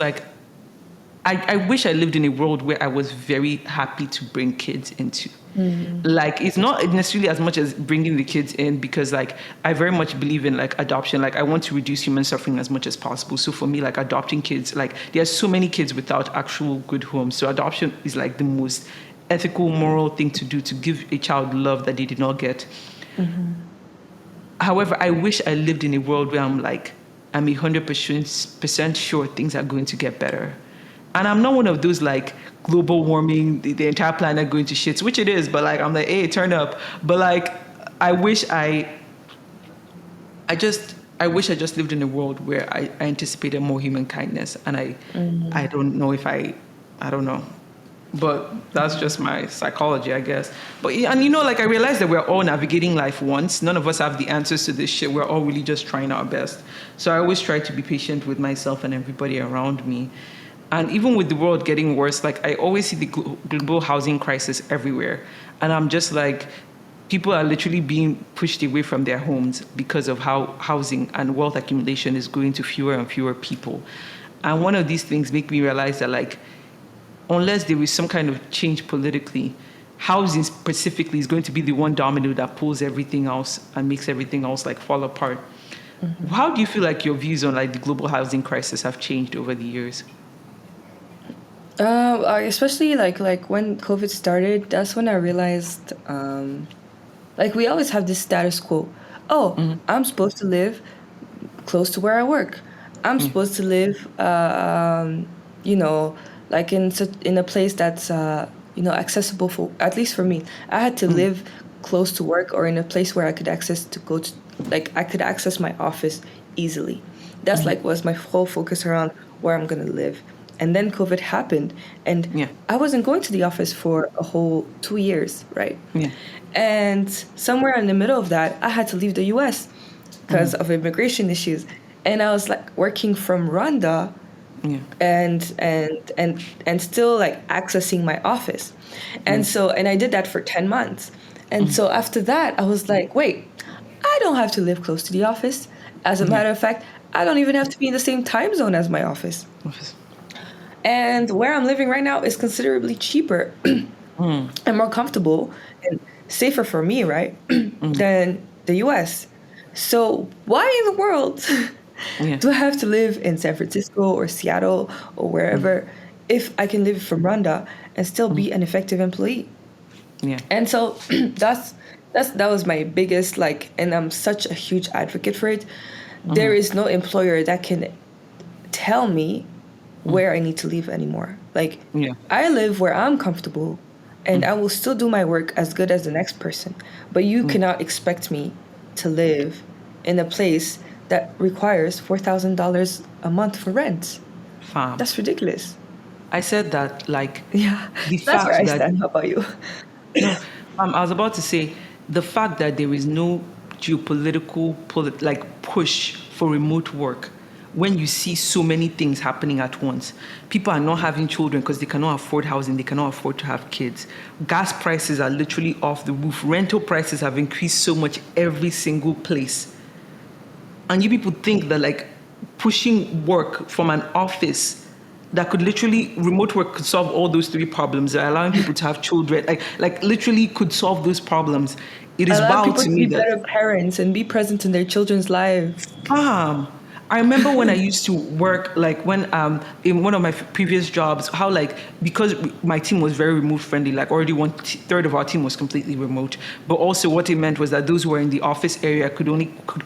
like, I wish I lived in a world where I was very happy to bring kids into. Like, it's not necessarily as much as bringing the kids in, because like I very much believe in like adoption. Like, I want to reduce human suffering as much as possible. So for me, like adopting kids, like there's so many kids without actual good homes. So adoption is like the most ethical, moral thing to do, to give a child love that they did not get. However, I wish I lived in a world where I'm 100% sure things are going to get better. And I'm not one of those like global warming, the entire planet going to shit, which it is, but like I'm like, hey, turn up. But like I wish I wish I just lived in a world where I anticipated more human kindness. And I don't know if I don't know. But that's just my psychology, I guess. But yeah, and like I realized that we're all navigating life once. None of us have the answers to this shit. We're all really just trying our best. So I always try to be patient with myself and everybody around me. And even with the world getting worse, like I always see the global housing crisis everywhere. And I'm just like, people are literally being pushed away from their homes because of how housing and wealth accumulation is going to fewer and fewer people. And one of these things make me realize that like, unless there is some kind of change politically, housing specifically is going to be the one domino that pulls everything else and makes everything else like fall apart. How do you feel like your views on like the global housing crisis have changed over the years? Especially like when COVID started, that's when I realized, like we always have this status quo. Oh, I'm supposed to live close to where I work. I'm supposed to live, like in a place that's accessible for, at least for me. I had to live close to work or in a place where I could I could access my office easily. That's like was my whole focus around where I'm gonna live. And then COVID happened, and I wasn't going to the office for a whole 2 years, right? Yeah. And somewhere in the middle of that, I had to leave the U.S. because of immigration issues, and I was like working from Rwanda, and still like accessing my office, and I did that for 10 months, and so after that, I was like, wait, I don't have to live close to the office. As a matter of fact, I don't even have to be in the same time zone as my office. And where I'm living right now is considerably cheaper and more comfortable and safer for me, right, than the US. So why in the world do I have to live in San Francisco or Seattle or wherever if I can live from Rwanda and still be an effective employee? Yeah. And so that was my biggest, like, and I'm such a huge advocate for it. There is no employer that can tell me where I need to live anymore. Like, I live where I'm comfortable, and I will still do my work as good as the next person. But you cannot expect me to live in a place that requires $4,000 a month for rent. That's ridiculous. I said that, like, that's where I stand. How about you? I was about to say, the fact that there is no geopolitical push for remote work, when you see so many things happening at once. People are not having children because they cannot afford housing, they cannot afford to have kids. Gas prices are literally off the roof. Rental prices have increased so much every single place. And you people think that like pushing work from an office that could literally, remote work could solve all those three problems, allowing people to have children, like literally could solve those problems. It is wild to me that people to be better parents and be present in their children's lives. I remember when I used to work, like when in one of my previous jobs, how like, because my team was very remote friendly, like already 1/3 of our team was completely remote. But also what it meant was that those who were in the office area could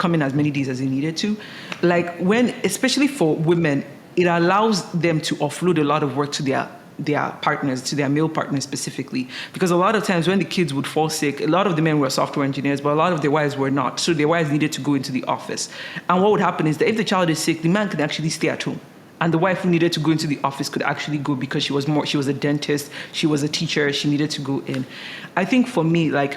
come in as many days as they needed to. Like when, especially for women, it allows them to offload a lot of work to their partners, to their male partners specifically. Because a lot of times when the kids would fall sick, a lot of the men were software engineers, but a lot of their wives were not. So their wives needed to go into the office. And what would happen is that if the child is sick, the man could actually stay at home. And the wife who needed to go into the office could actually go because she was a dentist, she was a teacher, she needed to go in. I think for me, like,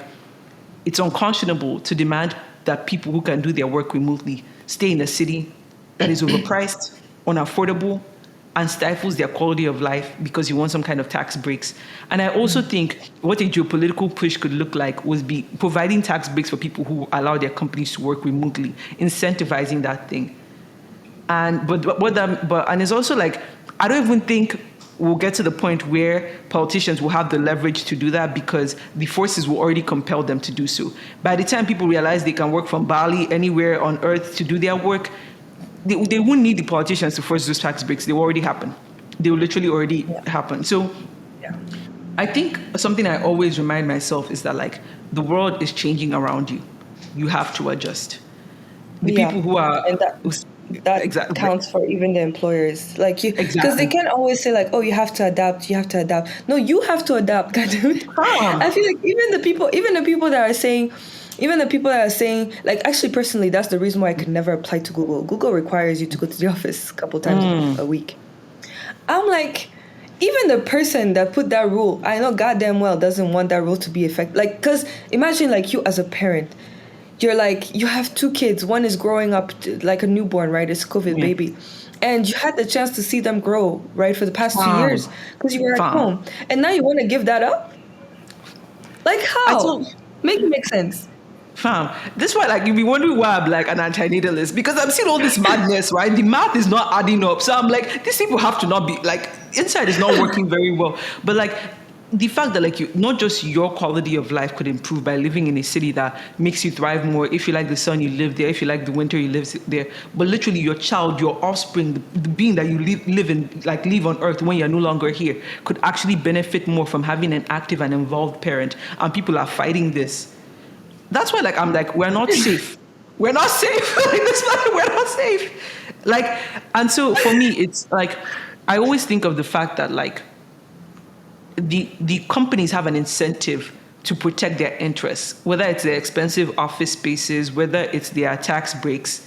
it's unconscionable to demand that people who can do their work remotely stay in a city that is overpriced, unaffordable, and stifles their quality of life because you want some kind of tax breaks. And I also think what a geopolitical push could look like would be providing tax breaks for people who allow their companies to work remotely, incentivizing that thing. And and it's also like, I don't even think we'll get to the point where politicians will have the leverage to do that, because the forces will already compel them to do so. By the time people realize they can work from Bali, anywhere on earth, to do their work, they won't need the politicians to force those tax breaks. They will already happen. They will literally already happen. So Yeah. I think something I always remind myself is that, like, the world is changing around you. You have to adjust. The Yeah. people who are And that exactly counts for even the employers. Like you, because they exactly can't always say like, "Oh, you have to adapt. You have to adapt." No, you have to adapt. Goddammit. I feel like even the people that are saying, like, actually, personally, that's the reason why I could never apply to Google. Google requires you to go to the office a couple times a week. I'm like, even the person that put that rule, I know goddamn well doesn't want that rule to be effective. Like, because imagine like you as a parent, you're like, you have two kids. One is growing up like a newborn, right? It's COVID yeah. baby. And you had the chance to see them grow, right, for the past 2 years Fam. because you were at Fam. home. And now you want to give that up? Like, I how? told Make it make sense. Fam, this is why, like, you'll be wondering why I'm like an antinatalist, because I'm seeing all this madness, right? The math is not adding up. So I'm like, these people have to not be like, inside is not working very well. But like, the fact that, like, you, not just your quality of life could improve by living in a city that makes you thrive more. If you like the sun, you live there. If you like the winter, you live there. But literally, your child, your offspring, the being that you live on earth when you're no longer here, could actually benefit more from having an active and involved parent. And people are fighting this. That's why, like, I'm like, we're not safe. We're not safe. Like, this planet, we're not safe. Like, and so for me, it's like, I always think of the fact that, like, the companies have an incentive to protect their interests, whether it's their expensive office spaces, whether it's their tax breaks,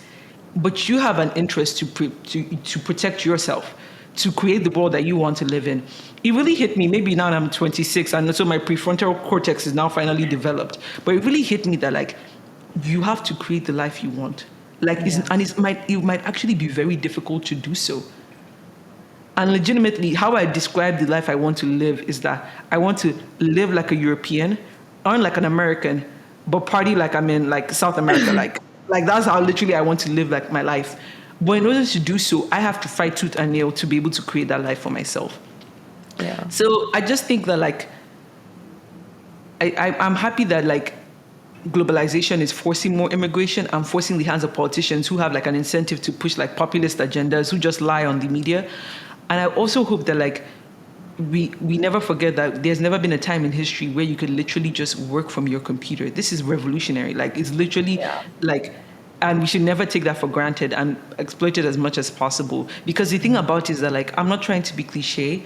but you have an interest to protect yourself, to create the world that you want to live in. It really hit me. Maybe now I'm 26, and so my prefrontal cortex is now finally developed. But it really hit me that, like, you have to create the life you want. Like, it might actually be very difficult to do so. And legitimately, how I describe the life I want to live is that I want to live like a European, earn like an American, but party like I'm in like South America. Like that's how literally I want to live like my life. But in order to do so, I have to fight tooth and nail to be able to create that life for myself. Yeah. So I just think that, like, I'm happy that, like, globalization is forcing more immigration and forcing the hands of politicians who have like an incentive to push like populist agendas, who just lie on the media. And I also hope that, like, we never forget that there's never been a time in history where you could literally just work from your computer. This is revolutionary. Like, it's literally like, and we should never take that for granted and exploit it as much as possible. Because the thing about it is that, like, I'm not trying to be cliche,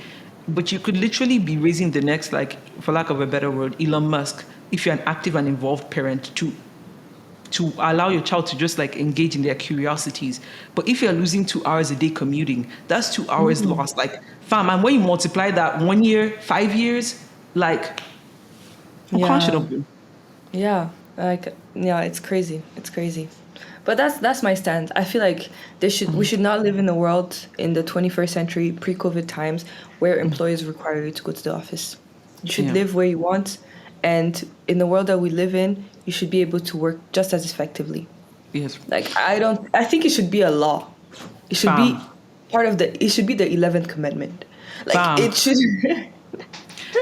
but you could literally be raising the next, like, for lack of a better word, Elon Musk, if you're an active and involved parent, to allow your child to just like engage in their curiosities. But if you're losing 2 hours a day commuting, that's 2 hours lost. Like, fam, and when you multiply that 1 year, 5 years, like, unconscionable. Yeah, like, yeah, it's crazy. It's crazy. But that's my stand. I feel like we should not live in a world in the 21st century, pre-COVID times, where employers require you to go to the office. You should live where you want, and in the world that we live in, you should be able to work just as effectively. Yes. Like, I think it should be a law. It should be it should be the 11th commandment. Like, it should.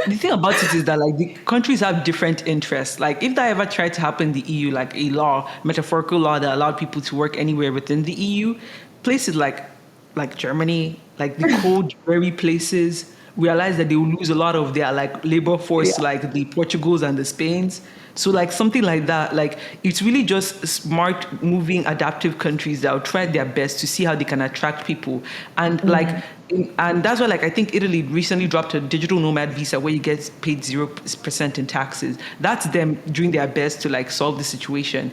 The thing about it is that, like, the countries have different interests. Like, if that ever tried to happen in the EU, like a law, metaphorical law that allowed people to work anywhere within the EU, places like Germany, like the cold, dreary places, realize that they will lose a lot of their like labor force, like the Portugals and the Spains. So like something like that, like, it's really just smart, moving, adaptive countries that will try their best to see how they can attract people. And like, and that's why, like, I think Italy recently dropped a digital nomad visa where you get paid 0% in taxes. That's them doing their best to like solve the situation.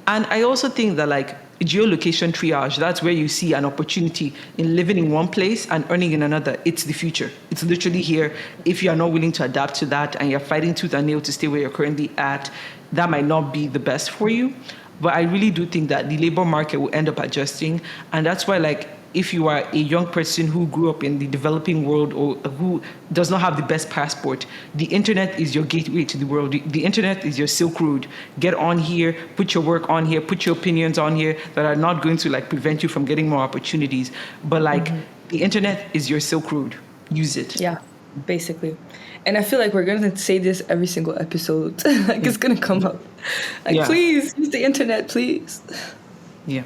And I also think that, like, geolocation triage, that's where you see an opportunity in living in one place and earning in another. It's the future. It's literally here. If you are not willing to adapt to that and you're fighting tooth and nail to stay where you're currently at, that might not be the best for you. But I really do think that the labor market will end up adjusting. And that's why, like, if you are a young person who grew up in the developing world or who does not have the best passport, the internet is your gateway to the world. The internet is your Silk Road. Get on here, put your work on here, put your opinions on here that are not going to like prevent you from getting more opportunities. But like the internet is your Silk Road. Use it. Yeah, basically. And I feel like we're going to say this every single episode. Like it's going to come up. Like, Yeah. please use the internet, please. Yeah.